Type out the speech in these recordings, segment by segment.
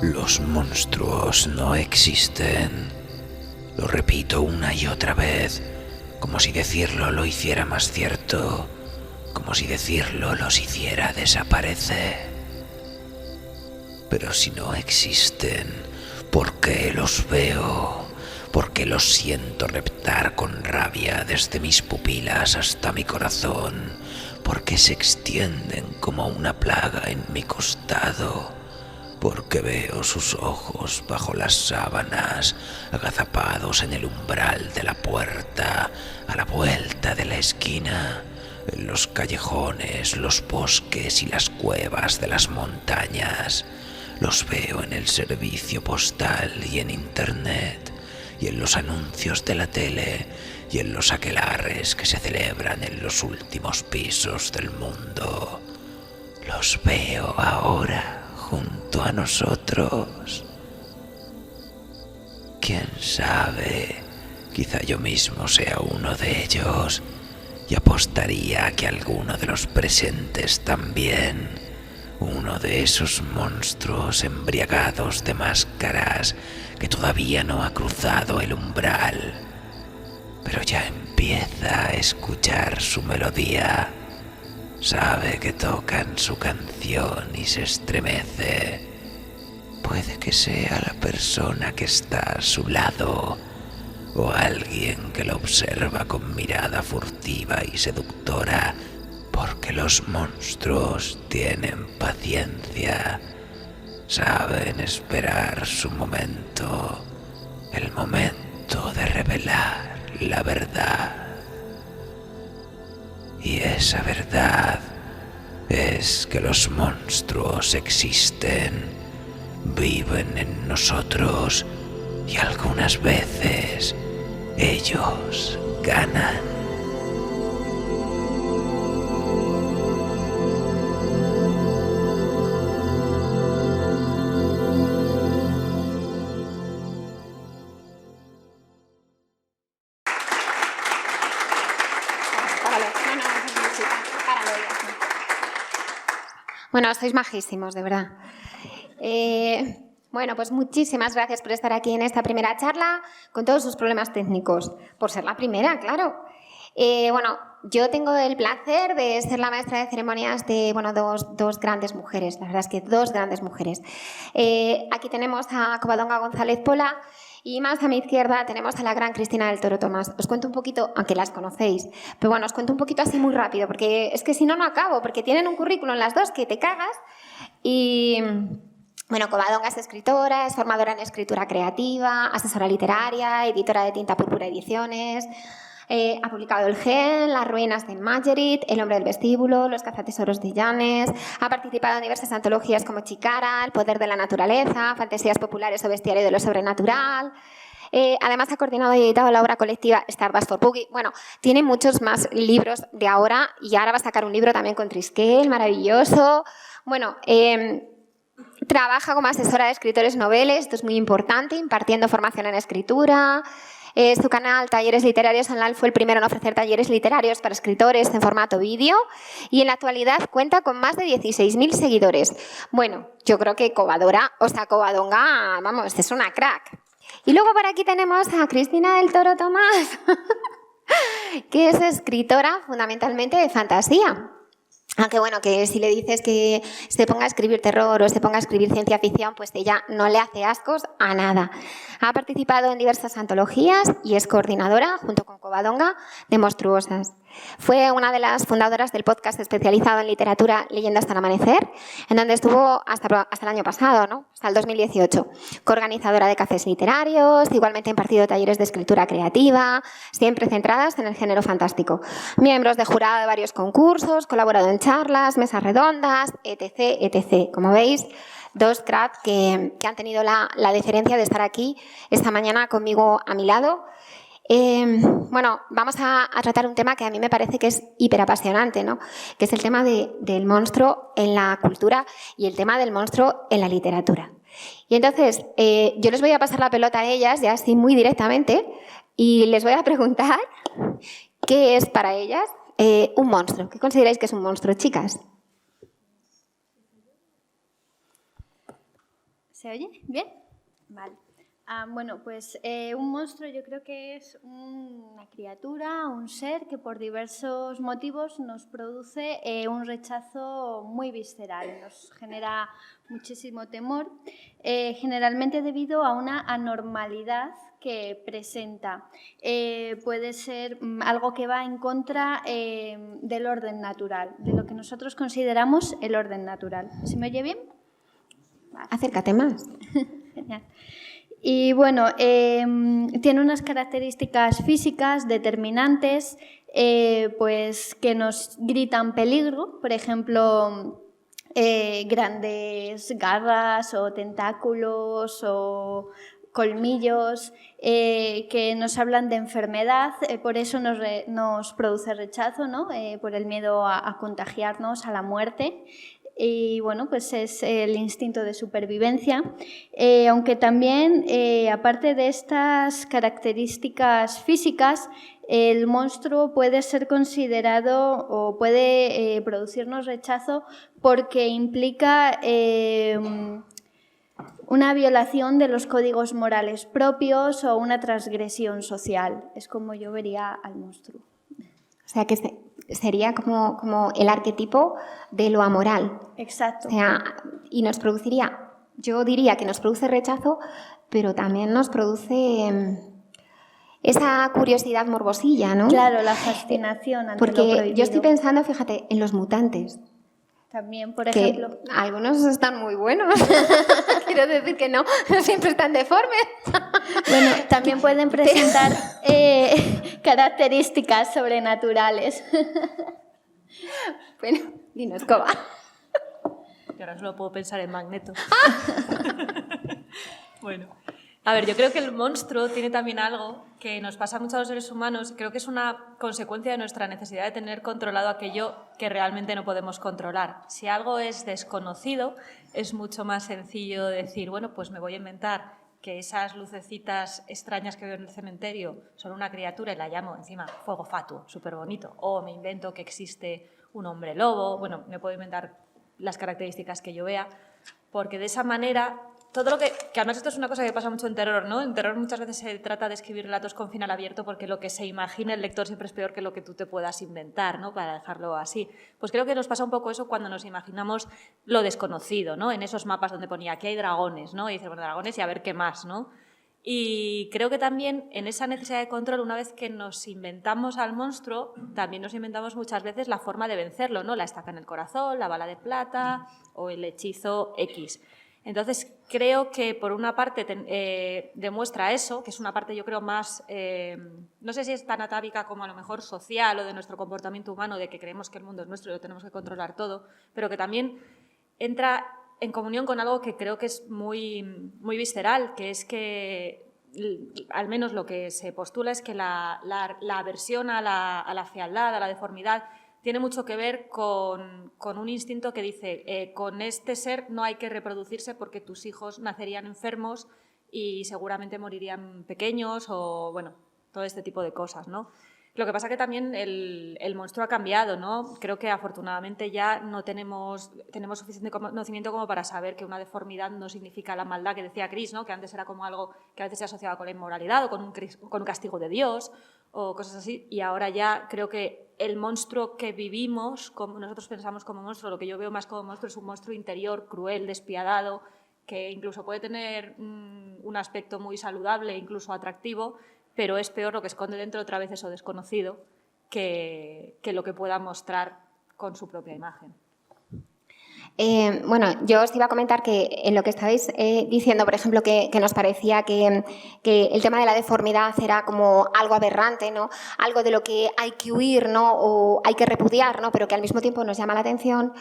Los monstruos no existen. Lo repito una y otra vez, como si decirlo lo hiciera más cierto, como si decirlo los hiciera desaparecer. Pero si no existen, ¿por qué los veo? ¿Por qué los siento reptar con rabia desde mis pupilas hasta mi corazón? ¿Por qué se extienden como una plaga en mi costado? Porque veo sus ojos bajo las sábanas, agazapados en el umbral de la puerta, a la vuelta de la esquina, en los callejones, los bosques y las cuevas de las montañas. Los veo en el servicio postal y en internet, y en los anuncios de la tele, y en los aquelarres que se celebran en los últimos pisos del mundo. Los veo ahora junto a nosotros. ¿Quién sabe? Quizá yo mismo sea uno de ellos, y apostaría a que alguno de los presentes también, uno de esos monstruos embriagados de máscaras que todavía no ha cruzado el umbral, pero ya empieza a escuchar su melodía. Sabe que tocan su canción y se estremece. Puede que sea la persona que está a su lado, o alguien que lo observa con mirada furtiva y seductora, porque los monstruos tienen paciencia, saben esperar su momento, el momento de revelar la verdad. Y esa verdad es que los monstruos existen, viven en nosotros y algunas veces ellos ganan. Bueno, sois majísimos, de verdad. Bueno, pues muchísimas gracias por estar aquí en esta primera charla, con todos sus problemas técnicos. Por ser la primera, claro. Bueno, yo tengo el placer de ser la maestra de ceremonias de dos grandes mujeres, la verdad es que dos grandes mujeres. Aquí tenemos a Covadonga González Pola y más a mi izquierda tenemos a la gran Cristina del Toro Tomás. Os cuento un poquito, aunque las conocéis, pero bueno, os cuento un poquito así muy rápido, porque es que si no, no acabo, porque tienen un currículum las dos que te cagas. Y bueno, Covadonga es escritora, es formadora en escritura creativa, asesora literaria, editora de Tinta Púrpura Ediciones. Ha publicado El Gen, Las ruinas de Mayerit, El hombre del vestíbulo, Los cazatesoros de Llanes. Ha participado en diversas antologías como Chicara, El poder de la naturaleza, Fantasías populares o Bestiario de lo sobrenatural. Además ha coordinado y editado la obra colectiva Stardust for Boogie. Bueno, tiene muchos más libros de ahora y ahora va a sacar un libro también con Triskel, maravilloso. Bueno, trabaja como asesora de escritores noveles, esto es muy importante, impartiendo formación en escritura. Su canal Talleres Literarios Online fue el primero en ofrecer talleres literarios para escritores en formato vídeo y en la actualidad cuenta con más de 16.000 seguidores. Bueno, yo creo que Covadonga, vamos, es una crack. Y luego por aquí tenemos a Cristina del Toro Tomás, que es escritora fundamentalmente de fantasía. Aunque bueno, que si le dices que se ponga a escribir terror o se ponga a escribir ciencia ficción, pues ella no le hace ascos a nada. Ha participado en diversas antologías y es coordinadora, junto con Covadonga, de Monstruosas. Fue una de las fundadoras del podcast especializado en literatura Leyendo hasta el amanecer, en donde estuvo hasta el año pasado, ¿no? Hasta el 2018. Coorganizadora de cafés literarios, igualmente impartido talleres de escritura creativa, siempre centradas en el género fantástico. Miembros de jurado de varios concursos, colaborado en charlas, mesas redondas, etc., etc. Como veis, dos cracks que han tenido la deferencia de estar aquí esta mañana conmigo a mi lado. Bueno, vamos a tratar un tema que a mí me parece que es hiperapasionante, ¿no? Que es el tema del monstruo en la cultura y el tema del monstruo en la literatura. Y entonces, yo les voy a pasar la pelota a ellas, ya así muy directamente, y les voy a preguntar qué es para ellas un monstruo. ¿Qué consideráis que es un monstruo, chicas? ¿Se oye? ¿Bien? Vale. Bueno, pues un monstruo yo creo que es una criatura, un ser que por diversos motivos nos produce un rechazo muy visceral, nos genera muchísimo temor, generalmente debido a una anormalidad que presenta. Puede ser algo que va en contra del orden natural, de lo que nosotros consideramos el orden natural. ¿Se me oye bien? Vale. Acércate más. Genial. Y bueno, tiene unas características físicas determinantes pues que nos gritan peligro, por ejemplo, grandes garras o tentáculos o colmillos que nos hablan de enfermedad, por eso nos produce rechazo, ¿no? Por el miedo a contagiarnos, a la muerte. Y bueno, pues es el instinto de supervivencia, aunque también, aparte de estas características físicas, el monstruo puede ser considerado o puede producirnos rechazo porque implica una violación de los códigos morales propios o una transgresión social. Es como yo vería al monstruo. O sea, que sería como el arquetipo de lo amoral. Exacto. O sea, y nos produciría, yo diría que nos produce rechazo, pero también nos produce esa curiosidad morbosilla, ¿no? Claro, la fascinación ante lo Porque prohibido. yo estoy pensando, fíjate, en los mutantes. También, por ejemplo. Algunos están muy buenos. Quiero decir que no siempre están deformes. Bueno, también pueden presentar características sobrenaturales. Bueno, dinos, Coba. Y ahora solo puedo pensar en Magneto. Bueno, a ver, yo creo que el monstruo tiene también algo que nos pasa mucho a los seres humanos. Creo que es una consecuencia de nuestra necesidad de tener controlado aquello que realmente no podemos controlar. Si algo es desconocido, es mucho más sencillo decir, bueno, pues me voy a inventar que esas lucecitas extrañas que veo en el cementerio son una criatura y la llamo encima fuego fatuo, súper bonito. O me invento que existe un hombre lobo. Bueno, me puedo inventar las características que yo vea, porque de esa manera todo lo que además esto es una cosa que pasa mucho en terror, ¿no? En terror muchas veces se trata de escribir relatos con final abierto porque lo que se imagina el lector siempre es peor que lo que tú te puedas inventar, ¿no? Para dejarlo así. Pues creo que nos pasa un poco eso cuando nos imaginamos lo desconocido, ¿no? En esos mapas donde ponía aquí hay dragones, ¿no? Y dices, bueno, dragones y a ver qué más, ¿no? Y creo que también en esa necesidad de control, una vez que nos inventamos al monstruo, también nos inventamos muchas veces la forma de vencerlo, ¿no? La estaca en el corazón, la bala de plata o el hechizo X. Entonces, creo que por una parte demuestra eso, que es una parte yo creo más, no sé si es tan atávica como a lo mejor social o de nuestro comportamiento humano, de que creemos que el mundo es nuestro y lo tenemos que controlar todo, pero que también entra en comunión con algo que creo que es muy, muy visceral, que es que, al menos lo que se postula es que la aversión a la fealdad, a la deformidad, tiene mucho que ver con un instinto que dice, con este ser no hay que reproducirse porque tus hijos nacerían enfermos y seguramente morirían pequeños o, bueno, todo este tipo de cosas, ¿no? Lo que pasa es que también el monstruo ha cambiado, ¿no? Creo que afortunadamente ya no tenemos suficiente conocimiento como para saber que una deformidad no significa la maldad que decía Chris, ¿no? Que antes era como algo que a veces se asociaba con la inmoralidad o con un castigo de Dios o cosas así, y ahora ya creo que el monstruo que vivimos, como nosotros pensamos como monstruo, lo que yo veo más como monstruo es un monstruo interior, cruel, despiadado, que incluso puede tener un aspecto muy saludable, incluso atractivo, pero es peor lo que esconde dentro otra vez eso desconocido, que lo que pueda mostrar con su propia imagen. Bueno, yo os iba a comentar que en lo que estabais diciendo, por ejemplo, que nos parecía que el tema de la deformidad era como algo aberrante, ¿no? Algo de lo que hay que huir, ¿no? O hay que repudiar, ¿no? Pero que al mismo tiempo nos llama la atención.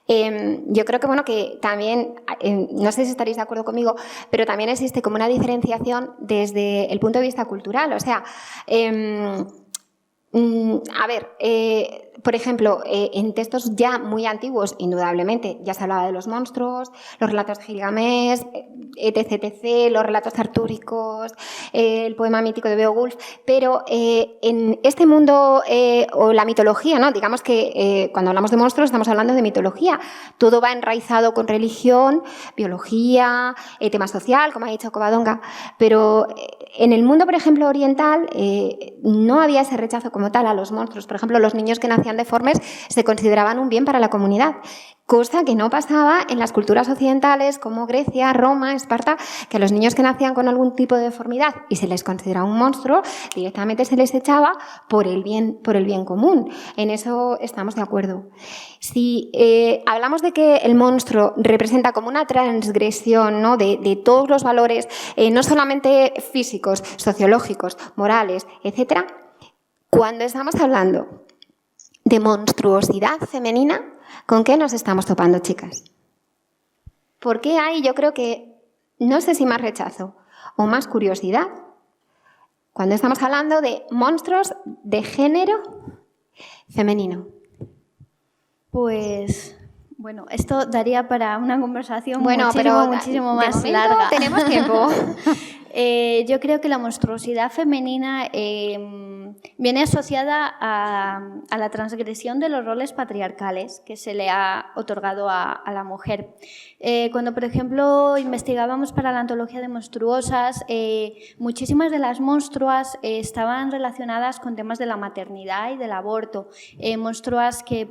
Yo creo que, bueno, que también, no sé si estaréis de acuerdo conmigo, pero también existe como una diferenciación desde el punto de vista cultural. O sea, a ver, por ejemplo, en textos ya muy antiguos, indudablemente, ya se hablaba de los monstruos, los relatos de Gilgamesh, etc., los relatos artúricos, el poema mítico de Beowulf, pero en este mundo o la mitología, ¿no? Digamos que cuando hablamos de monstruos estamos hablando de mitología, todo va enraizado con religión, biología, tema social, como ha dicho Covadonga, pero en el mundo, por ejemplo, oriental, no había ese rechazo como tal a los monstruos. Por ejemplo, los niños que nacían deformes se consideraban un bien para la comunidad, cosa que no pasaba en las culturas occidentales como Grecia, Roma, Esparta, que a los niños que nacían con algún tipo de deformidad y se les consideraba un monstruo, directamente se les echaba por el bien común. En eso estamos de acuerdo. Si hablamos de que el monstruo representa como una transgresión, ¿no? de todos los valores, no solamente físicos, sociológicos, morales, etc., cuando estamos hablando de monstruosidad femenina, ¿con qué nos estamos topando, chicas? ¿Por qué hay, yo creo que, no sé si más rechazo o más curiosidad, cuando estamos hablando de monstruos de género femenino? Pues, bueno, esto daría para una conversación muchísimo más larga. Tenemos tiempo. Yo creo que la monstruosidad femenina viene asociada a la transgresión de los roles patriarcales que se le ha otorgado a la mujer. Cuando, por ejemplo, investigábamos para la antología de monstruosas, muchísimas de las monstruas estaban relacionadas con temas de la maternidad y del aborto. Monstruas que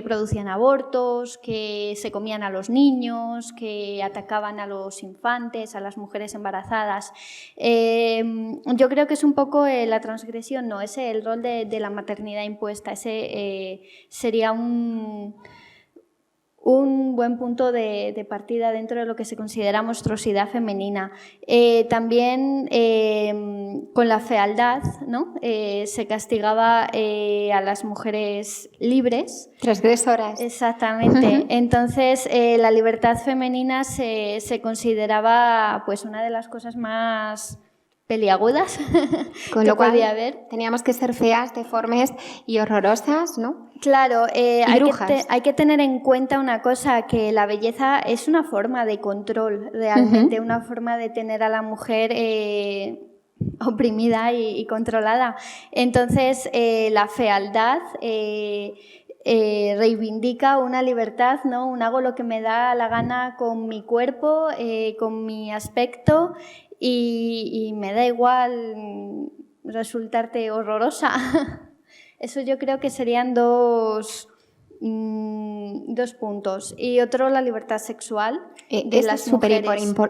producían abortos, que se comían a los niños, que atacaban a los infantes, a las mujeres embarazadas. Yo creo que es un poco la transgresión, ¿no? Ese el rol de la maternidad impuesta. Ese sería un buen punto de partida dentro de lo que se considera monstruosidad femenina. También con la fealdad, ¿no? Se castigaba a las mujeres libres. Transgresoras. Exactamente. Entonces, la libertad femenina se consideraba pues, una de las cosas más peliagudas con lo cual podía haber. Teníamos que ser feas, deformes y horrorosas, ¿no? Claro, hay que tener en cuenta una cosa, que la belleza es una forma de control, realmente, una forma de tener a la mujer oprimida y controlada. Entonces, la fealdad reivindica una libertad, ¿no? Hago lo que me da la gana con mi cuerpo, con mi aspecto, y me da igual resultarte horrorosa. Eso yo creo que serían dos puntos. Y otro, la libertad sexual de las mujeres.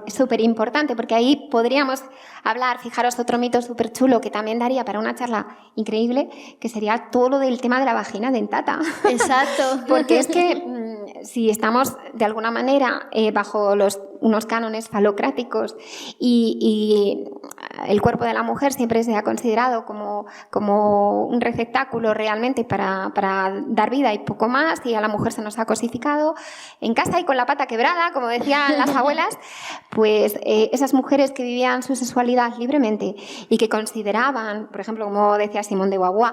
Es súper importante, porque ahí podríamos hablar, fijaros, otro mito súper chulo que también daría para una charla increíble, que sería todo lo del tema de la vagina dentata. Exacto. Porque es que si estamos de alguna manera bajo unos cánones falocráticos y el cuerpo de la mujer siempre se ha considerado como un receptáculo realmente para dar vida y poco más, y a la mujer se nos ha cosificado en casa y con la pata quebrada, como decían las abuelas, pues esas mujeres que vivían su sexualidad libremente y que consideraban, por ejemplo, como decía Simón de Beauvoir,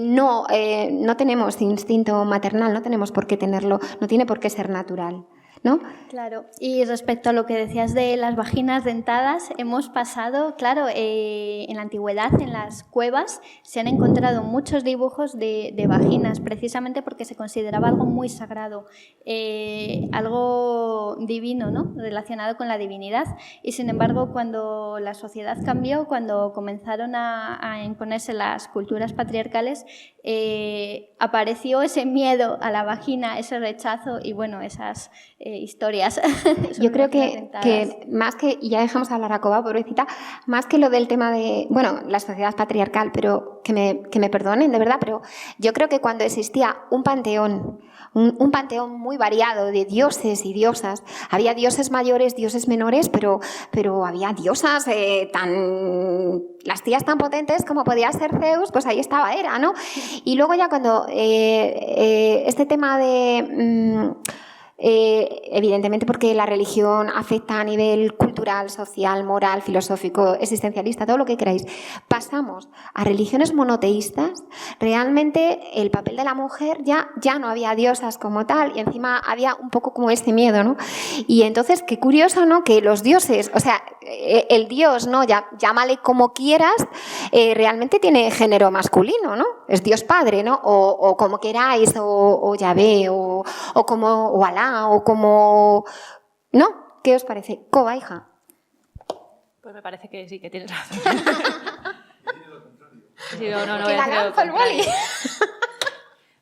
no tenemos instinto maternal, no tenemos por qué tenerlo, no tiene por qué ser natural, ¿no? Claro, y respecto a lo que decías de las vaginas dentadas, hemos pasado, claro, en la antigüedad, en las cuevas, se han encontrado muchos dibujos de vaginas, precisamente porque se consideraba algo muy sagrado, algo divino, ¿no? Relacionado con la divinidad. Y sin embargo, cuando la sociedad cambió, cuando comenzaron a imponerse las culturas patriarcales, apareció ese miedo a la vagina, ese rechazo y, bueno, esas historias. Yo creo que más que, y ya dejamos hablar a Coba, pobrecita, más que lo del tema de, bueno, la sociedad patriarcal, pero que me perdonen, de verdad, pero yo creo que cuando existía un panteón muy variado de dioses y diosas, había dioses mayores, dioses menores, pero había diosas las tías tan potentes como podía ser Zeus, pues ahí estaba Hera, ¿no? Y luego ya cuando este tema de... evidentemente porque la religión afecta a nivel cultural, social, moral, filosófico, existencialista, todo lo que queráis. Pasamos a religiones monoteístas. Realmente el papel de la mujer ya no había diosas como tal y encima había un poco como este miedo, ¿no? Y entonces, qué curioso, ¿no? Que los dioses, o sea, el dios, ¿no? Llámale como quieras, realmente tiene género masculino, ¿no? Es Dios Padre, ¿no? O como queráis, o Yahvé, o Alá, o como... ¿No? ¿Qué os parece? Coba, hija. Pues me parece que sí, que tienes razón. Sí, no que la lanzo el boli.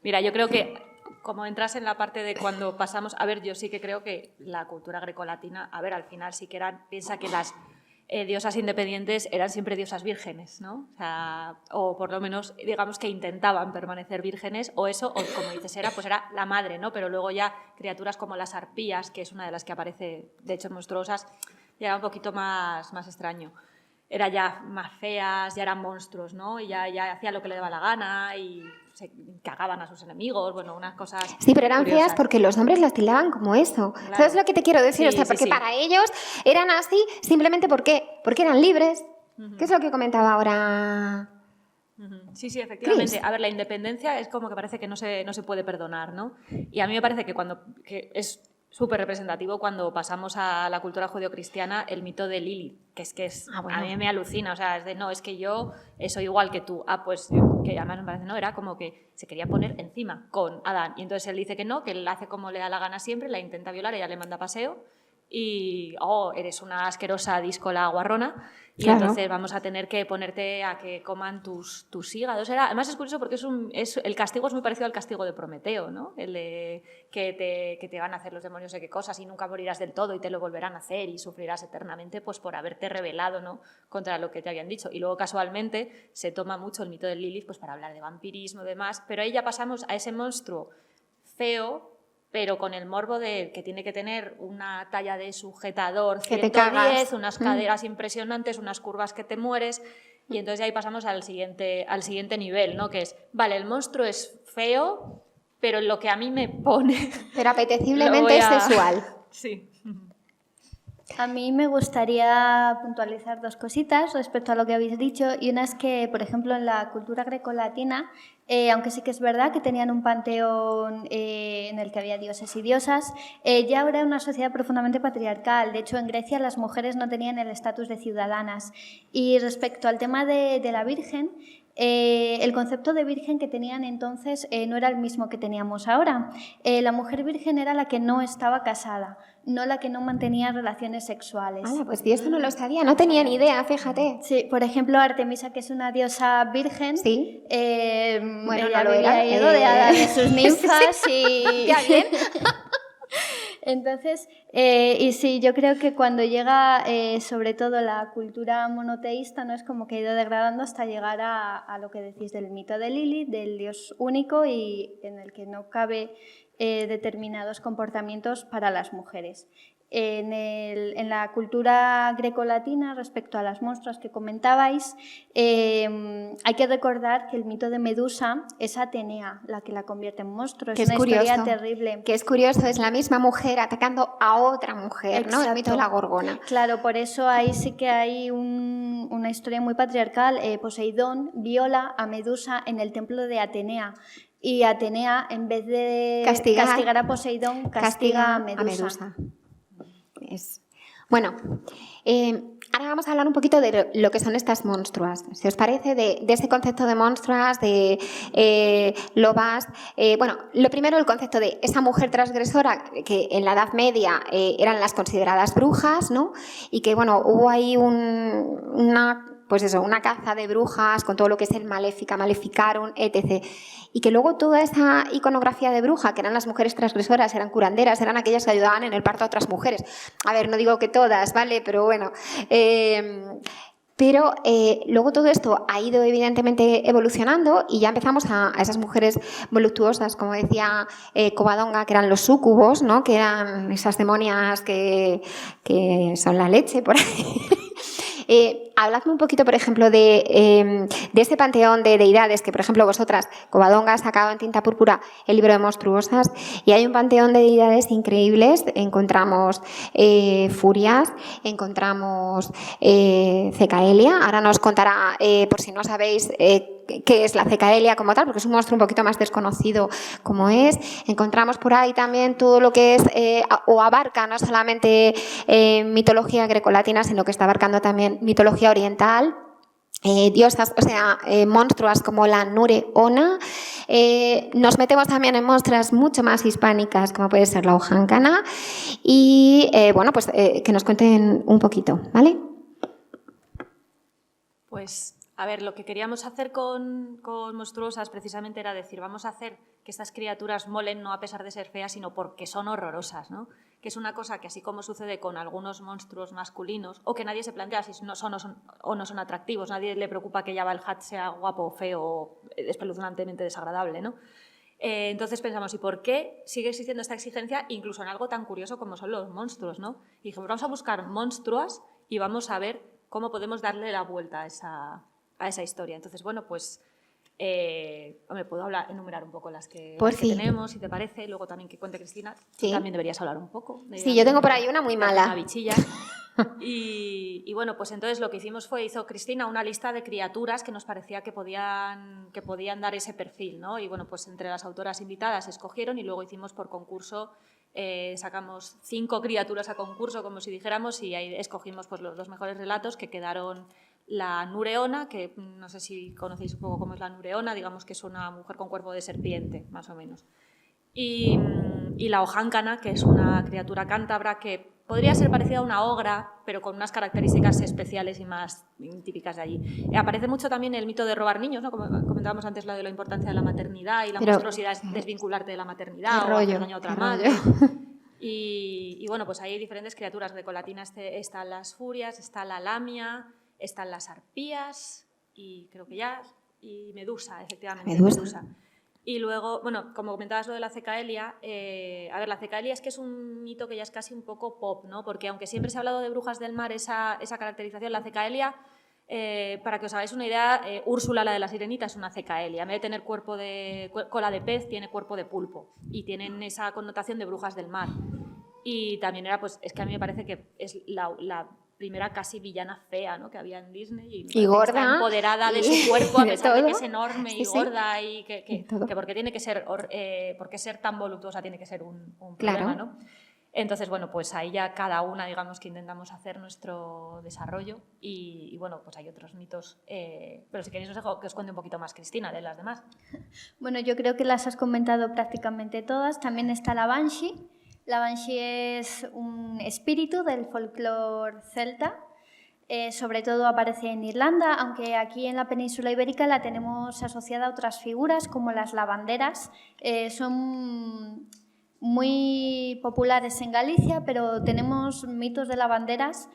Mira, yo creo que como entras en la parte de cuando pasamos... A ver, yo sí que creo que la cultura grecolatina, a ver, al final sí que piensa que las diosas independientes eran siempre diosas vírgenes, ¿no? O sea, o por lo menos, digamos que intentaban permanecer vírgenes, o eso, o como dices, pues era la madre, ¿no? Pero luego ya criaturas como las arpías, que es una de las que aparece, de hecho, monstruosas, ya era un poquito más extraño. Era ya más feas, ya eran monstruos, ¿no? Y ya hacía lo que le daba la gana y se cagaban a sus enemigos, bueno, unas cosas... Sí, pero eran curiosas. feas porque los hombres las tildaban como eso. Claro. ¿Sabes lo que te quiero decir? Sí, o sea, porque sí. para ellos eran así simplemente porque eran libres. ¿Qué es lo que comentaba ahora? Sí, efectivamente. Chris. A ver, la independencia es como que parece que no se puede perdonar, ¿no? Y a mí me parece que es súper representativo cuando pasamos a la cultura judeocristiana el mito de Lilith, que es bueno. a mí me alucina, o sea, es que yo soy igual que tú. Pues que además me parece, no, era como que se quería poner encima con Adán y entonces él dice que no, que él hace como le da la gana siempre, la intenta violar, ella le manda paseo y eres una asquerosa díscola guarrona y claro. Entonces vamos a tener que ponerte a que coman tus hígados. Además es curioso porque el castigo es muy parecido al castigo de Prometeo, ¿no? El de que te van a hacer los demonios de qué cosas y nunca morirás del todo y te lo volverán a hacer y sufrirás eternamente pues por haberte rebelado, ¿no? Contra lo que te habían dicho. Y luego casualmente se toma mucho el mito de Lilith pues para hablar de vampirismo y demás, pero ahí ya pasamos a ese monstruo feo, pero con el morbo de que tiene que tener una talla de sujetador 110, unas caderas impresionantes, unas curvas que te mueres, y entonces ahí pasamos al siguiente nivel, ¿no? Que es, vale, el monstruo es feo, pero lo que a mí me pone... Pero apeteciblemente es sexual. Sí. A mí me gustaría puntualizar dos cositas respecto a lo que habéis dicho, y una es que, por ejemplo, en la cultura grecolatina, aunque sí que es verdad que tenían un panteón en el que había dioses y diosas, ya era una sociedad profundamente patriarcal. De hecho, en Grecia las mujeres no tenían el estatus de ciudadanas. Y respecto al tema de la Virgen, el concepto de virgen que tenían entonces no era el mismo que teníamos ahora. La mujer virgen era la que no estaba casada, no la que no mantenía relaciones sexuales. Pues yo esto no lo sabía, no tenía ni idea, fíjate. Sí, por ejemplo, Artemisa, que es una diosa virgen, sí. Bueno, ella no lo era, rodeada de sus ninfas y... Ya bien. Entonces, y sí, yo creo que cuando llega sobre todo la cultura monoteísta, ¿no? Es como que ha ido degradando hasta llegar a lo que decís del mito de Lilith, del dios único y en el que no cabe determinados comportamientos para las mujeres. En la cultura grecolatina, respecto a las monstruas que comentabais, hay que recordar que el mito de Medusa es Atenea la que la convierte en monstruo. Es una historia terrible. Que es curioso, es la misma mujer atacando a otra mujer. Exacto. ¿No? El mito de la Gorgona. Claro, por eso ahí sí que hay una historia muy patriarcal. Poseidón viola a Medusa en el templo de Atenea. Y Atenea, en vez de castigar a Poseidón, castiga a Medusa. Bueno, ahora vamos a hablar un poquito de lo que son estas monstruas. Si os parece, de ese concepto de monstruas, de lobas. Bueno, lo primero, el concepto de esa mujer transgresora, que en la Edad Media eran las consideradas brujas, ¿no? Y que, bueno, hubo ahí pues eso, una caza de brujas con todo lo que es el Maléfica, Maleficarum, etc. Y que luego toda esa iconografía de bruja, que eran las mujeres transgresoras, eran curanderas, eran aquellas que ayudaban en el parto a otras mujeres. A ver, no digo que todas, ¿vale? Pero bueno. Pero luego todo esto ha ido evidentemente evolucionando y ya empezamos a esas mujeres voluptuosas, como decía Covadonga, que eran los súcubos, ¿no? Que eran esas demonias que son la leche por ahí. Habladme un poquito, por ejemplo, de ese panteón de deidades que, por ejemplo, vosotras, Covadonga, ha sacado en tinta púrpura el libro de Monstruosas, y hay un panteón de deidades increíbles. Encontramos Furias, encontramos Cecaelia. Ahora nos contará, por si no sabéis, qué es la Cecaelia como tal, porque es un monstruo un poquito más desconocido como es. Encontramos por ahí también todo lo que es, o abarca no solamente mitología grecolatina, sino que está abarcando también mitología oriental. Diosas, o sea, monstruas como la Nureona. Nos metemos también en monstruas mucho más hispánicas, como puede ser la Ojáncana. Y bueno, pues que nos cuenten un poquito, ¿vale? Pues, a ver, lo que queríamos hacer con Monstruosas precisamente era decir, vamos a hacer que estas criaturas molen no a pesar de ser feas, sino porque son horrorosas, ¿no? Que es una cosa que, así como sucede con algunos monstruos masculinos, o que nadie se plantea si no son o no son atractivos, nadie le preocupa que Jabba el Hutt sea guapo, feo o espeluznantemente desagradable, ¿no? Entonces pensamos, ¿y por qué sigue existiendo esta exigencia incluso en algo tan curioso como son los monstruos, ¿no? Y dijimos, vamos a buscar monstruos y vamos a ver cómo podemos darle la vuelta a esa historia. Entonces, bueno, pues hombre, puedo enumerar un poco las que tenemos, si te parece, luego también que cuente Cristina. Sí. También deberías hablar un poco. Sí, yo tengo por ahí una muy mala. Una bichilla. Y bueno, pues entonces lo que hicimos hizo Cristina una lista de criaturas que nos parecía que podían dar ese perfil, ¿no? Y bueno, pues entre las autoras invitadas escogieron y luego hicimos por concurso, sacamos 5 criaturas a concurso, como si dijéramos, y ahí escogimos pues los mejores relatos, que quedaron la Nureona, que no sé si conocéis un poco cómo es la Nureona, digamos que es una mujer con cuerpo de serpiente, más o menos. Y la Ojáncana, que es una criatura cántabra que podría ser parecida a una ogra, pero con unas características especiales y más típicas de allí. Aparece mucho también el mito de robar niños, ¿no? Como comentábamos antes, lo de la importancia de la maternidad y la monstruosidad es desvincularte de la maternidad o hacer daño a otra madre. Y bueno, pues hay diferentes criaturas grecolatinas. Están las furias, está la lamia, están las arpías y creo que ya, y Medusa, efectivamente. Medusa. Y luego, bueno, como comentabas lo de la Cecaelia, a ver, la Cecaelia es que es un mito que ya es casi un poco pop, ¿no? Porque aunque siempre se ha hablado de brujas del mar, esa caracterización, la Cecaelia, para que os hagáis una idea, Úrsula, la de la sirenita, es una Cecaelia. En vez de tener cola de pez, tiene cuerpo de pulpo. Y tienen esa connotación de brujas del mar. Y también era, pues, es que a mí me parece que es la primera casi villana fea, ¿no? Que había en Disney y gorda, está empoderada de su cuerpo a pesar de que es enorme y gorda y que porque tiene que ser porque ser tan voluptuosa tiene que ser un problema, ¿no? Entonces, bueno, pues ahí ya cada una, digamos, que intentamos hacer nuestro desarrollo y bueno, pues hay otros mitos, pero si queréis os dejo que os cuente un poquito más, Cristina, de las demás. Bueno, yo creo que las has comentado prácticamente todas. También está la Banshee. La Banshee es un espíritu del folclore celta, sobre todo aparece en Irlanda, aunque aquí en la península ibérica la tenemos asociada a otras figuras como las lavanderas. Son muy populares en Galicia, pero tenemos mitos de lavanderas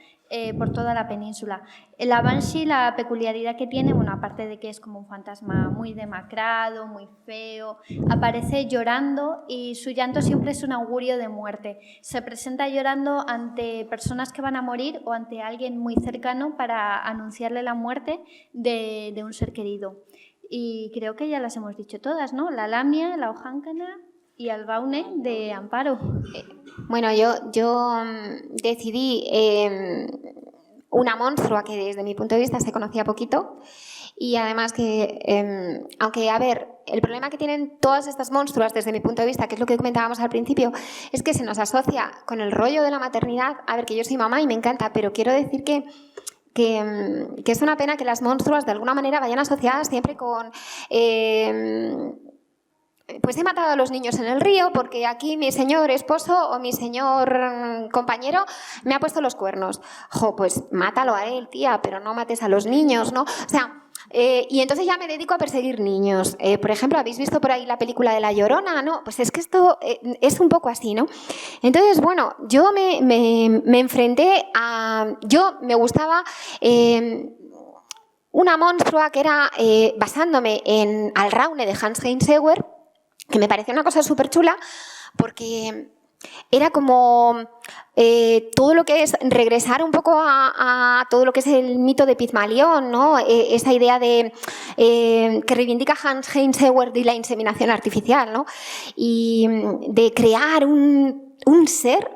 por toda la península. La Banshee, la peculiaridad que tiene, bueno, aparte de que es como un fantasma muy demacrado, muy feo, aparece llorando y su llanto siempre es un augurio de muerte. Se presenta llorando ante personas que van a morir o ante alguien muy cercano para anunciarle la muerte de un ser querido. Y creo que ya las hemos dicho todas, ¿no? La lamia, la ojáncana y el gaune de Amparo. Bueno, yo decidí una monstrua que desde mi punto de vista se conocía poquito y además que, aunque, a ver, el problema que tienen todas estas monstruas desde mi punto de vista, que es lo que comentábamos al principio, es que se nos asocia con el rollo de la maternidad. A ver, que yo soy mamá y me encanta, pero quiero decir que es una pena que las monstruas de alguna manera vayan asociadas siempre con pues he matado a los niños en el río porque aquí mi señor esposo o mi señor compañero me ha puesto los cuernos. Jo, pues mátalo a él, tía, pero no mates a los niños, ¿no? O sea, y entonces ya me dedico a perseguir niños. Por ejemplo, ¿habéis visto por ahí la película de La Llorona? ¿No? Pues es que esto es un poco así, ¿no? Entonces, bueno, yo me enfrenté a... Yo me gustaba... una monstrua que era, basándome en Alraune de Hans Heinz Segger, que me pareció una cosa súper chula, porque era como todo lo que es regresar un poco a todo lo que es el mito de Pigmalión, ¿no? Esa idea de que reivindica Hans Heinz Segger de la inseminación artificial, ¿no? Y de crear un ser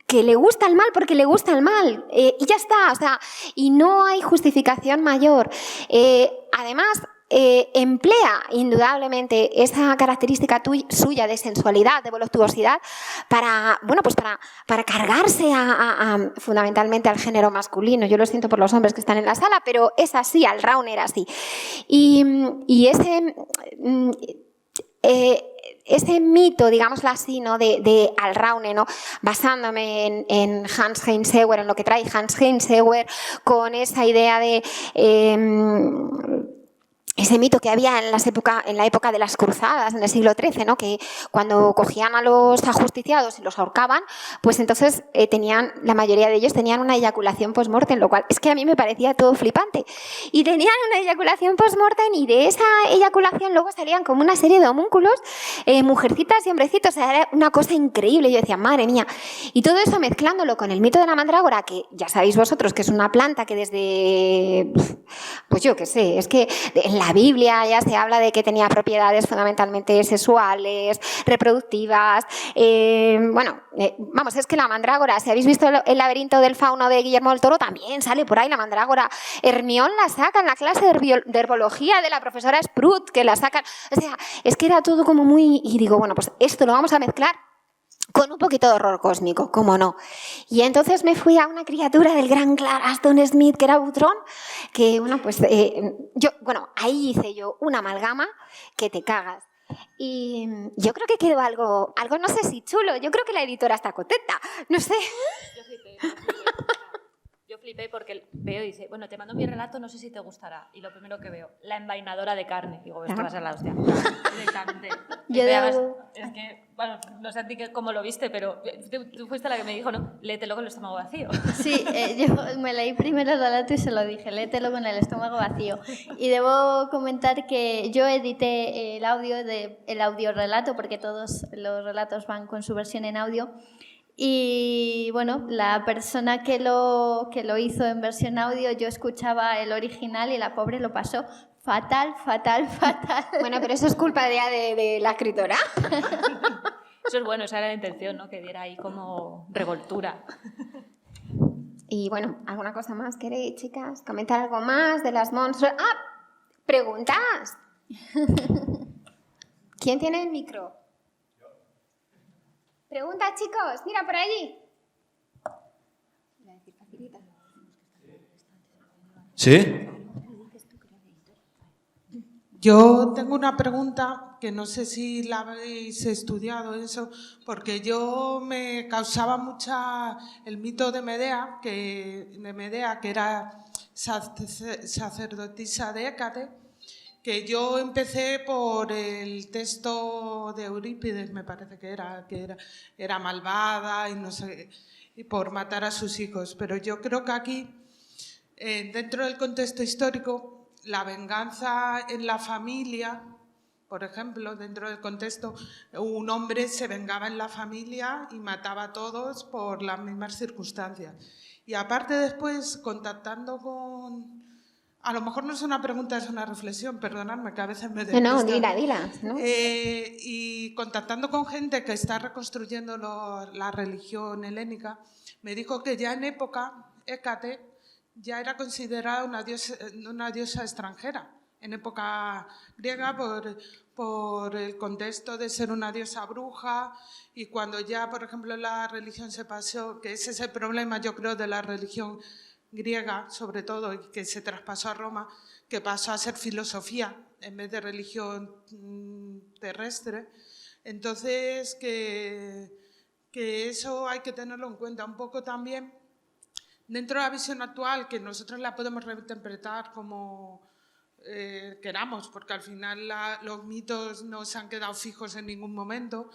que le gusta el mal porque le gusta el mal, y ya está, o sea, y no hay justificación mayor. Además, emplea indudablemente esa característica suya de sensualidad, de voluptuosidad, para, bueno, pues para cargarse fundamentalmente al género masculino. Yo lo siento por los hombres que están en la sala, pero es así, Alraune era así. Y ese mito, digámoslo así, ¿no? de Alraune, ¿no? Basándome en Hans Heinz Segger, en lo que trae Hans Heinz Segger, con esa idea de ese mito que había en la época de las cruzadas, en el siglo XIII, ¿no? Que cuando cogían a los ajusticiados y los ahorcaban, pues entonces la mayoría de ellos tenían una eyaculación post-mortem, lo cual es que a mí me parecía todo flipante. Y tenían una eyaculación post-mortem y de esa eyaculación luego salían como una serie de homúnculos, mujercitas y hombrecitos, o sea, era una cosa increíble. Yo decía, madre mía. Y todo eso mezclándolo con el mito de la mandrágora, que ya sabéis vosotros que es una planta que desde, pues yo qué sé, es que en la Biblia ya se habla de que tenía propiedades fundamentalmente sexuales, reproductivas. Vamos, es que la mandrágora, si habéis visto el laberinto del fauno de Guillermo del Toro, también sale por ahí la mandrágora. Hermión la saca en la clase de herbología de la profesora Sprout, que la sacan. O sea, es que era todo como muy... Y digo, bueno, pues esto lo vamos a mezclar con un poquito de horror cósmico, cómo no. Y entonces me fui a una criatura del gran Clark Aston Smith, que era Butrón, que, bueno, pues ahí hice yo una amalgama que te cagas. Y yo creo que quedó algo no sé si chulo, yo creo que la editora está contenta, no sé. Yo flipé porque veo y dice, bueno, te mando mi relato, no sé si te gustará. Y lo primero que veo, la envainadora de carne. Digo, esto va a ser la hostia. Directamente. Es que, bueno, no sé a ti cómo lo viste, pero tú fuiste la que me dijo, no, léetelo con el estómago vacío. Sí, yo me leí primero el relato y se lo dije, léetelo con el estómago vacío. Y debo comentar que yo edité el audio relato, porque todos los relatos van con su versión en audio. Y bueno, la persona que lo hizo en versión audio, yo escuchaba el original y la pobre lo pasó fatal. Bueno, pero eso es culpa de la escritora. Eso es bueno, esa era la intención, ¿no? Que diera ahí como revoltura. Y bueno, ¿alguna cosa más queréis, chicas? ¿Comentar algo más de las monstruos? ¡Ah! ¡Preguntas! ¿Quién tiene el micro? Pregunta, chicos, mira por allí. ¿Sí? Yo tengo una pregunta que no sé si la habéis estudiado eso, porque yo me causaba mucha el mito de Medea, que era sacerdotisa de Hécate, que yo empecé por el texto de Eurípides, me parece que era malvada y no sé, y por matar a sus hijos. Pero yo creo que aquí, dentro del contexto histórico, la venganza en la familia, por ejemplo, dentro del contexto, un hombre se vengaba en la familia y mataba a todos por las mismas circunstancias. Y aparte después, contactando con... A lo mejor no es una pregunta, es una reflexión, perdonadme que a veces me despisto. No, dila. ¿No? Y contactando con gente que está reconstruyendo la religión helénica, me dijo que ya en época Hécate ya era considerada una diosa extranjera, en época griega por el contexto de ser una diosa bruja, y cuando ya, por ejemplo, la religión se pasó, que ese es el problema, yo creo, de la religión griega, sobre todo, y que se traspasó a Roma, que pasó a ser filosofía en vez de religión terrestre. Entonces, que eso hay que tenerlo en cuenta un poco también dentro de la visión actual, que nosotros la podemos reinterpretar como queramos, porque al final los mitos no se han quedado fijos en ningún momento.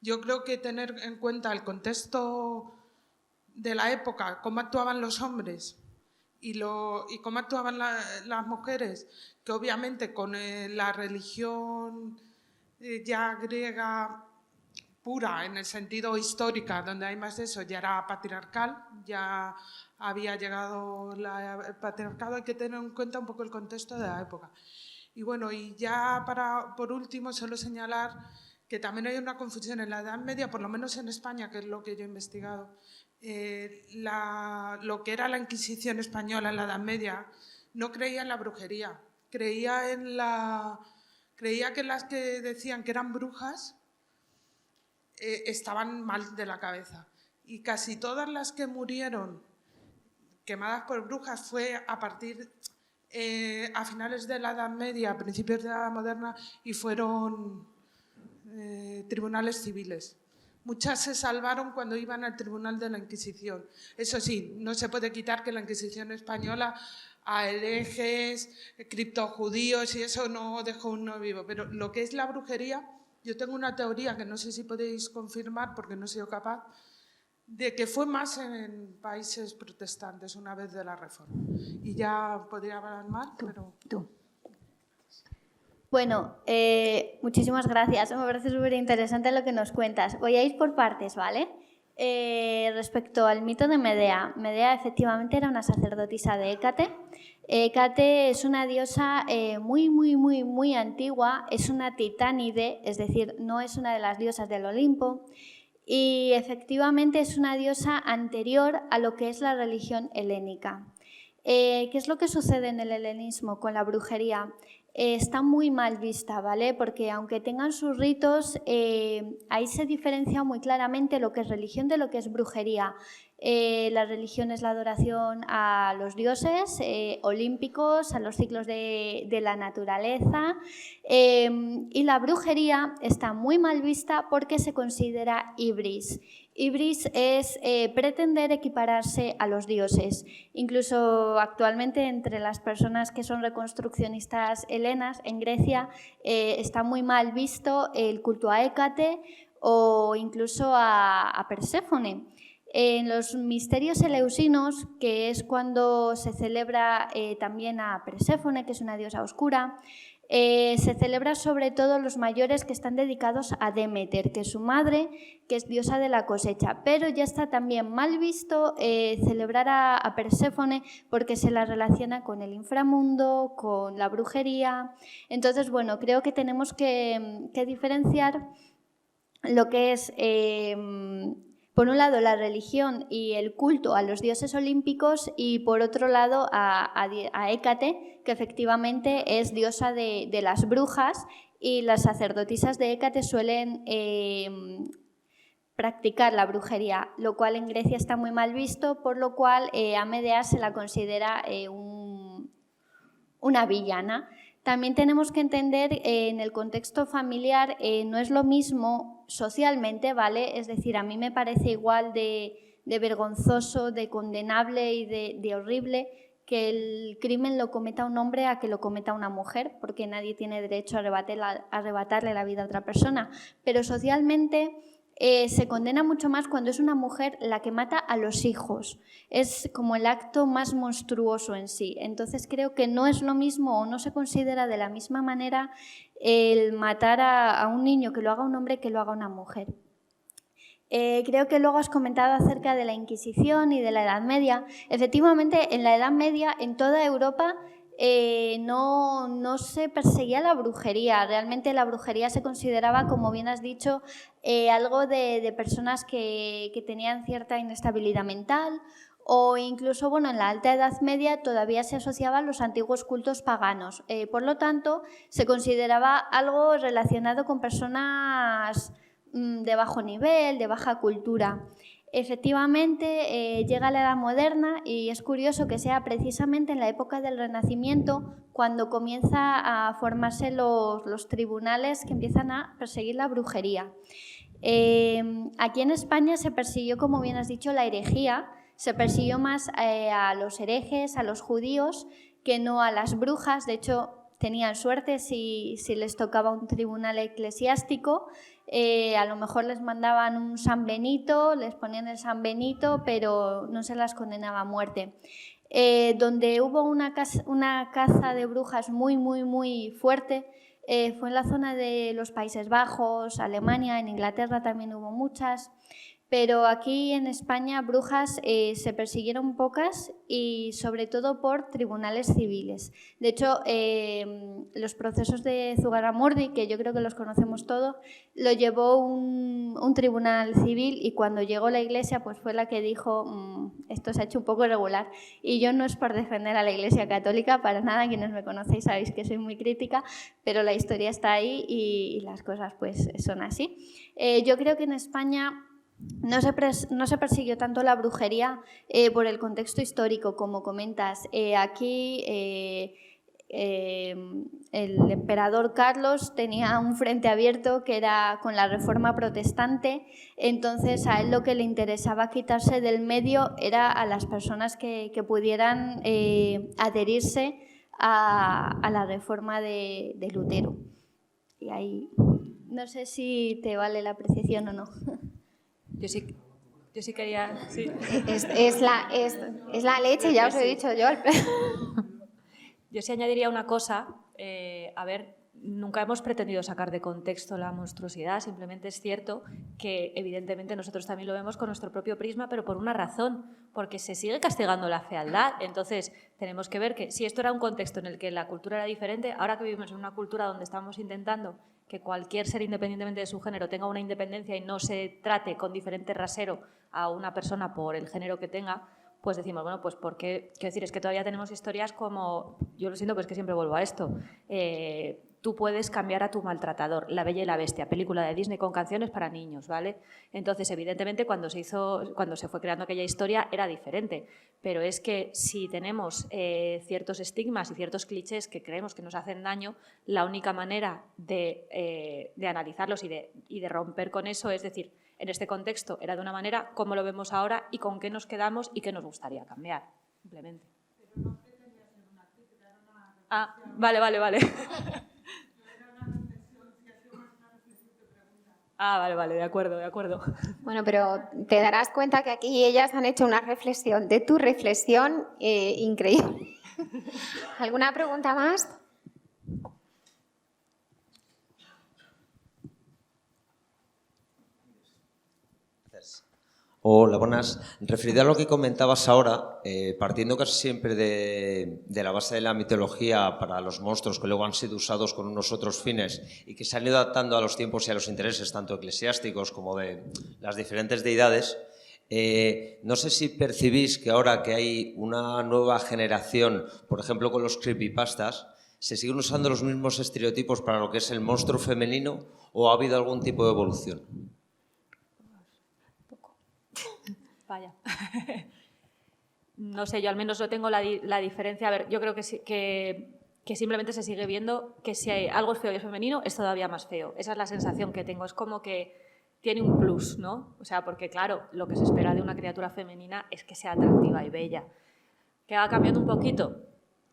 Yo creo que tener en cuenta el contexto de la época, cómo actuaban los hombres y cómo actuaban las mujeres, que obviamente con la religión ya griega pura, en el sentido histórica, donde hay más de eso, ya era patriarcal, ya había llegado el patriarcado. Hay que tener en cuenta un poco el contexto de la época. Y bueno, y ya por último, solo señalar que también hay una confusión en la Edad Media, por lo menos en España, que es lo que yo he investigado. Lo que era la Inquisición española en la Edad Media no creía en la brujería, creía que las que decían que eran brujas estaban mal de la cabeza, y casi todas las que murieron quemadas por brujas fue a finales de la Edad Media, a principios de la Edad Moderna, y fueron tribunales civiles. Muchas se salvaron cuando iban al tribunal de la Inquisición. Eso sí, no se puede quitar que la Inquisición española a herejes, criptojudíos y eso no dejó uno vivo. Pero lo que es la brujería, yo tengo una teoría que no sé si podéis confirmar porque no he sido capaz, de que fue más en países protestantes una vez de la Reforma. Y ya podría hablar más, pero... Tú. Bueno, muchísimas gracias. Me parece súper interesante lo que nos cuentas. Voy a ir por partes, ¿vale? Respecto al mito de Medea. Medea efectivamente era una sacerdotisa de Hécate. Hécate es una diosa muy antigua, es una titánide, es decir, no es una de las diosas del Olimpo, y efectivamente es una diosa anterior a lo que es la religión helénica. ¿Qué es lo que sucede en el helenismo con la brujería? Está muy mal vista, ¿vale? Porque aunque tengan sus ritos, ahí se diferencia muy claramente lo que es religión de lo que es brujería. La religión es la adoración a los dioses olímpicos, a los ciclos de la naturaleza, y la brujería está muy mal vista porque se considera ibris. Ibris es pretender equipararse a los dioses. Incluso actualmente entre las personas que son reconstruccionistas helenas en Grecia está muy mal visto el culto a Hécate o incluso a Perséfone. En los misterios eleusinos, que es cuando se celebra también a Perséfone, que es una diosa oscura, se celebra sobre todo los mayores que están dedicados a Demeter, que es su madre, que es diosa de la cosecha. Pero ya está también mal visto celebrar a Perséfone porque se la relaciona con el inframundo, con la brujería. Entonces, bueno, creo que tenemos que diferenciar lo que es... por un lado, la religión y el culto a los dioses olímpicos y, por otro lado, a Hécate, que efectivamente es diosa de las brujas, y las sacerdotisas de Hécate suelen practicar la brujería, lo cual en Grecia está muy mal visto, por lo cual a Medea se la considera una villana. También tenemos que entender en el contexto familiar no es lo mismo socialmente, ¿vale? Es decir, a mí me parece igual de vergonzoso, de condenable y de horrible que el crimen lo cometa un hombre a que lo cometa una mujer, porque nadie tiene derecho a arrebatarle la vida a otra persona. Pero socialmente se condena mucho más cuando es una mujer la que mata a los hijos. Es como el acto más monstruoso en sí. Entonces creo que no es lo mismo o no se considera de la misma manera el matar a un niño que lo haga un hombre que lo haga una mujer. Creo que luego has comentado acerca de la Inquisición y de la Edad Media. Efectivamente, en la Edad Media, en toda Europa, no se perseguía la brujería. Realmente la brujería se consideraba, como bien has dicho, algo de personas que tenían cierta inestabilidad mental, o incluso, bueno, en la Alta Edad Media todavía se asociaban a los antiguos cultos paganos. Por lo tanto, se consideraba algo relacionado con personas de bajo nivel, de baja cultura. Efectivamente, llega la Edad Moderna y es curioso que sea precisamente en la época del Renacimiento cuando comienza a formarse los tribunales que empiezan a perseguir la brujería. Aquí en España se persiguió, como bien has dicho, la herejía, se persiguió más a los herejes, a los judíos, que no a las brujas. De hecho, tenían suerte si les tocaba un tribunal eclesiástico. A lo mejor les mandaban un San Benito, les ponían el San Benito, pero no se las condenaba a muerte. Donde hubo una caza de brujas muy fuerte fue en la zona de los Países Bajos, Alemania, en Inglaterra también hubo muchas. Pero aquí en España brujas se persiguieron pocas y sobre todo por tribunales civiles. De hecho, los procesos de Zugarramurdi, que yo creo que los conocemos todos, lo llevó un tribunal civil y cuando llegó la Iglesia pues fue la que dijo esto se ha hecho un poco irregular. Y yo no es por defender a la Iglesia Católica, para nada, quienes me conocéis sabéis que soy muy crítica, pero la historia está ahí y las cosas pues son así. Yo creo que en España no se persiguió tanto la brujería por el contexto histórico, como comentas. Aquí el emperador Carlos tenía un frente abierto que era con la Reforma Protestante, entonces a él lo que le interesaba quitarse del medio era a las personas que pudieran adherirse a la Reforma de Lutero. Y ahí no sé si te vale la apreciación o no. Yo sí quería... Sí. Es la leche, ya os he dicho yo. Yo sí añadiría una cosa. A ver, nunca hemos pretendido sacar de contexto la monstruosidad. Simplemente es cierto que, evidentemente, nosotros también lo vemos con nuestro propio prisma, pero por una razón, porque se sigue castigando la fealdad. Entonces, tenemos que ver que si esto era un contexto en el que la cultura era diferente, ahora que vivimos en una cultura donde estamos intentando que cualquier ser, independientemente de su género, tenga una independencia y no se trate con diferente rasero a una persona por el género que tenga, pues decimos, bueno, pues ¿por qué? Quiero decir, es que todavía tenemos historias como, yo lo siento, pero es que siempre vuelvo a esto, tú puedes cambiar a tu maltratador, La Bella y la Bestia, película de Disney con canciones para niños, ¿vale? Entonces, evidentemente, cuando se fue creando aquella historia era diferente, pero es que si tenemos ciertos estigmas y ciertos clichés que creemos que nos hacen daño, la única manera de analizarlos y de romper con eso es decir, en este contexto era de una manera, cómo lo vemos ahora y con qué nos quedamos y qué nos gustaría cambiar, simplemente. Pero no pretendía ser una crítica, era una... Ah, vale. Ah, vale, de acuerdo. Bueno, pero te darás cuenta que aquí ellas han hecho una reflexión, de tu reflexión, increíble. ¿Alguna pregunta más? Hola, buenas. Referido a lo que comentabas ahora, partiendo casi siempre de la base de la mitología para los monstruos que luego han sido usados con unos otros fines y que se han ido adaptando a los tiempos y a los intereses tanto eclesiásticos como de las diferentes deidades, no sé si percibís que ahora que hay una nueva generación, por ejemplo con los creepypastas, ¿se siguen usando los mismos estereotipos para lo que es el monstruo femenino o ha habido algún tipo de evolución? Vaya. No sé, yo al menos no tengo la diferencia. A ver, yo creo que simplemente se sigue viendo que si hay algo es feo y es femenino, es todavía más feo. Esa es la sensación que tengo. Es como que tiene un plus, ¿no? O sea, porque claro, lo que se espera de una criatura femenina es que sea atractiva y bella. ¿Que va cambiando un poquito?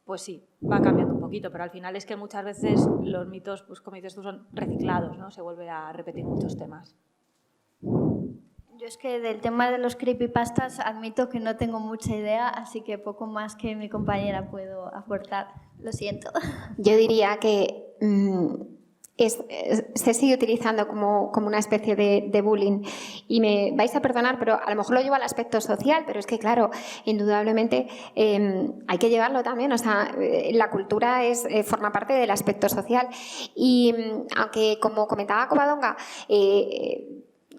Pues sí, va cambiando un poquito, pero al final es que muchas veces los mitos, pues como dices tú, son reciclados, ¿no? Se vuelve a repetir muchos temas. Yo es que del tema de los creepypastas admito que no tengo mucha idea, así que poco más que mi compañera puedo aportar. Lo siento. Yo diría que se sigue utilizando como una especie de bullying y me vais a perdonar, pero a lo mejor lo llevo al aspecto social, pero es que claro, indudablemente hay que llevarlo también, o sea, la cultura forma parte del aspecto social y aunque como comentaba Covadonga,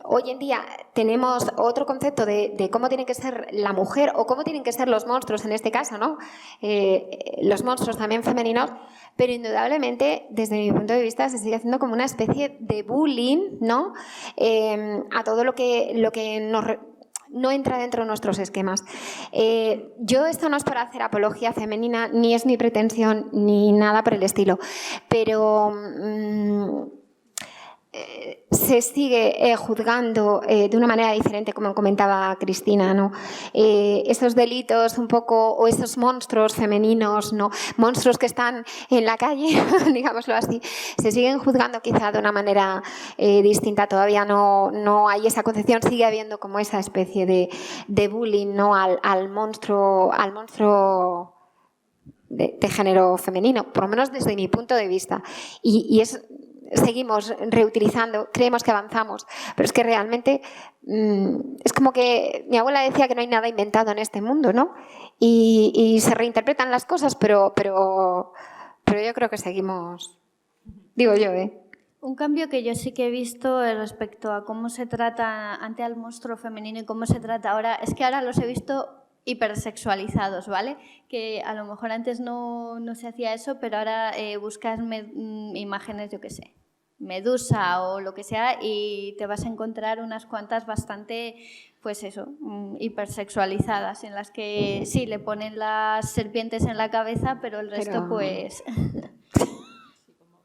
hoy en día tenemos otro concepto de cómo tiene que ser la mujer o cómo tienen que ser los monstruos en este caso, ¿no? Los monstruos también femeninos, pero indudablemente, desde mi punto de vista, se sigue haciendo como una especie de bullying, ¿no? A todo lo que no entra dentro de nuestros esquemas. Yo esto no es para hacer apología femenina, ni es mi pretensión, ni nada por el estilo, pero se sigue juzgando de una manera diferente, como comentaba Cristina, ¿no? Esos delitos un poco, o esos monstruos femeninos, ¿no? Monstruos que están en la calle, digámoslo así, se siguen juzgando quizá de una manera distinta. Todavía no hay esa concepción, sigue habiendo como esa especie de bullying, ¿no? al monstruo de género femenino, por lo menos desde mi punto de vista. Y seguimos reutilizando, creemos que avanzamos, pero es que realmente es como que mi abuela decía que no hay nada inventado en este mundo, ¿no? Y se reinterpretan las cosas, pero yo creo que seguimos, digo yo, Un cambio que yo sí que he visto respecto a cómo se trata ante al monstruo femenino y cómo se trata ahora, es que ahora los he visto hipersexualizados, ¿vale? Que a lo mejor antes no se hacía eso, pero ahora buscas imágenes, yo qué sé, Medusa o lo que sea, y te vas a encontrar unas cuantas bastante, pues eso, hipersexualizadas, en las que sí, le ponen las serpientes en la cabeza, pero el resto pues...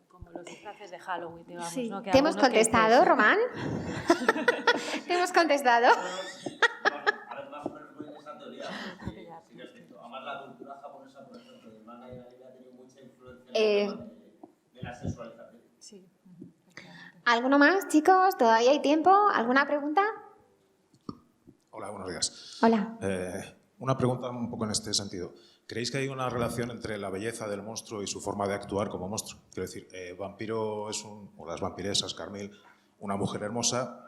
Como los disfraces de Halloween, digamos, Sí. ¿no? Que ¿Te hemos contestado, Román? ¿Te hemos contestado? Además, la cultura japonesa, por ejemplo, del manga y el anime ha tenido mucha influencia de la sexualización. Sí. ¿Alguno más, chicos? ¿Todavía hay tiempo? ¿Alguna pregunta? Hola, buenos días. Hola. Una pregunta un poco en este sentido. ¿Creéis que hay una relación entre la belleza del monstruo y su forma de actuar como monstruo? Quiero decir, Vampiro es o las vampiresas, Carmil, una mujer hermosa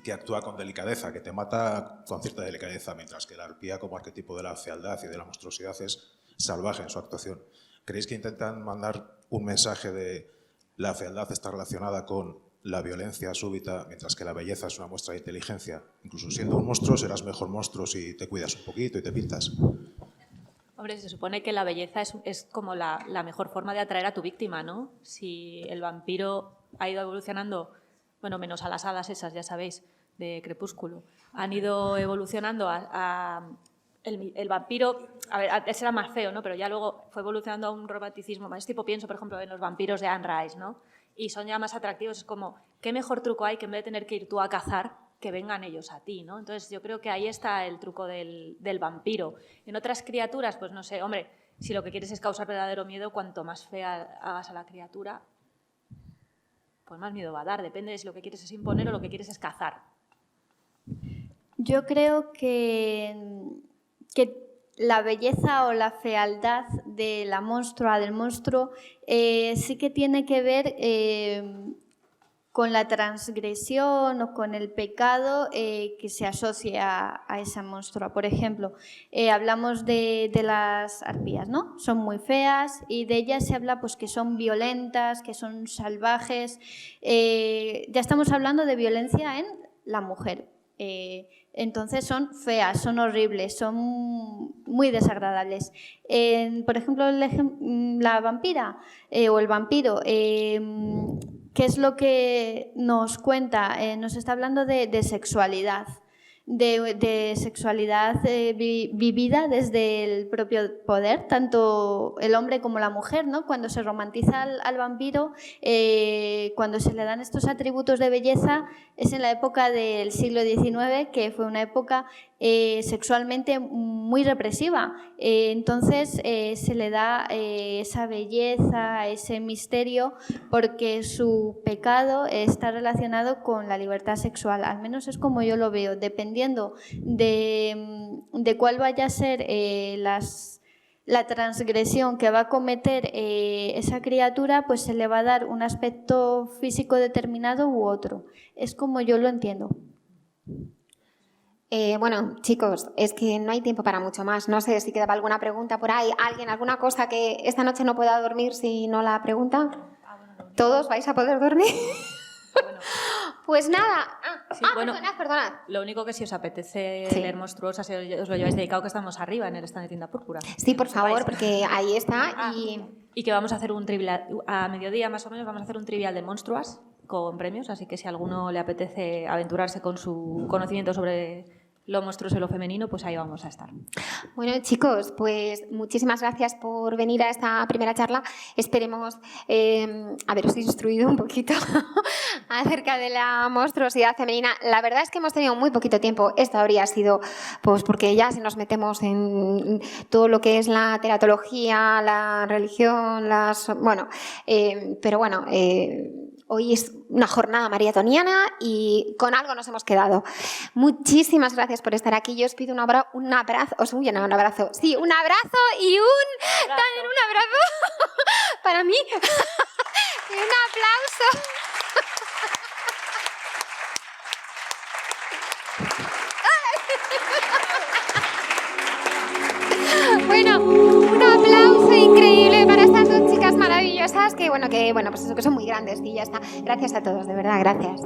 que actúa con delicadeza, que te mata con cierta delicadeza, mientras que la arpía como arquetipo de la fealdad y de la monstruosidad es salvaje en su actuación. ¿Creéis que intentan mandar un mensaje de la fealdad está relacionada con la violencia súbita, mientras que la belleza es una muestra de inteligencia? Incluso siendo un monstruo serás mejor monstruo si te cuidas un poquito y te pintas. Hombre, se supone que la belleza es como la mejor forma de atraer a tu víctima, ¿no? Si el vampiro ha ido evolucionando, bueno, menos a las hadas esas, ya sabéis, de Crepúsculo, han ido evolucionando el vampiro, a ver, antes era más feo, ¿no? Pero ya luego fue evolucionando a un romanticismo más tipo, pienso, por ejemplo, en los vampiros de Anne Rice, ¿no? Y son ya más atractivos, es como, ¿qué mejor truco hay que en vez de tener que ir tú a cazar, que vengan ellos a ti, ¿no? Entonces yo creo que ahí está el truco del vampiro. En otras criaturas, pues no sé, hombre, si lo que quieres es causar verdadero miedo, cuanto más fea hagas a la criatura, pues más miedo va a dar, depende de si lo que quieres es imponer o lo que quieres es cazar. Yo creo que la belleza o la fealdad de la monstrua, del monstruo, sí que tiene que ver con la transgresión o con el pecado que se asocia a esa monstrua. Por ejemplo, hablamos de las arpías, ¿no? Son muy feas y de ellas se habla pues, que son violentas, que son salvajes. Ya estamos hablando de violencia en la mujer. Entonces son feas, son horribles, son muy desagradables. Por ejemplo, la vampira o el vampiro, ¿qué es lo que nos cuenta? Nos está hablando de sexualidad, de sexualidad vivida desde el propio poder, tanto el hombre como la mujer, ¿no? Cuando se romantiza al vampiro, cuando se le dan estos atributos de belleza, es en la época del siglo XIX, que fue una época sexualmente muy represiva. Entonces se le da esa belleza, ese misterio, porque su pecado está relacionado con la libertad sexual. Al menos es como yo lo veo, dependiendo de cuál vaya a ser la transgresión que va a cometer esa criatura, pues se le va a dar un aspecto físico determinado u otro. Es como yo lo entiendo. Bueno, chicos, es que no hay tiempo para mucho más. No sé si quedaba alguna pregunta por ahí. ¿Alguien, alguna cosa que esta noche no pueda dormir si no la pregunta? ¿Todos vais a poder dormir? Pues nada. Sí, bueno, perdonad. Lo único que si os apetece Sí. leer Monstruosa, si os lo lleváis dedicado, que estamos arriba en el stand de Tienda Púrpura. Sí, por Que favor, sepáis. porque ahí está Y que vamos a hacer un trivial, a mediodía más o menos, vamos a hacer un trivial de monstruas con premios, así que si a alguno le apetece aventurarse con su conocimiento sobre lo monstruoso y lo femenino, pues ahí vamos a estar. Bueno, chicos, pues muchísimas gracias por venir a esta primera charla. Esperemos haberos instruido un poquito acerca de la monstruosidad femenina. La verdad es que hemos tenido muy poquito tiempo. Esto habría sido, pues porque ya si nos metemos en todo lo que es la teratología, la religión, pero bueno, hoy es una jornada maratoniana y con algo nos hemos quedado. Muchísimas gracias por estar aquí. Yo os pido un abrazo, y un abrazo para mí y un aplauso. Bueno, un aplauso increíble para estas dos chicas maravillosas que son muy grandes y ya está. Gracias a todos, de verdad, gracias.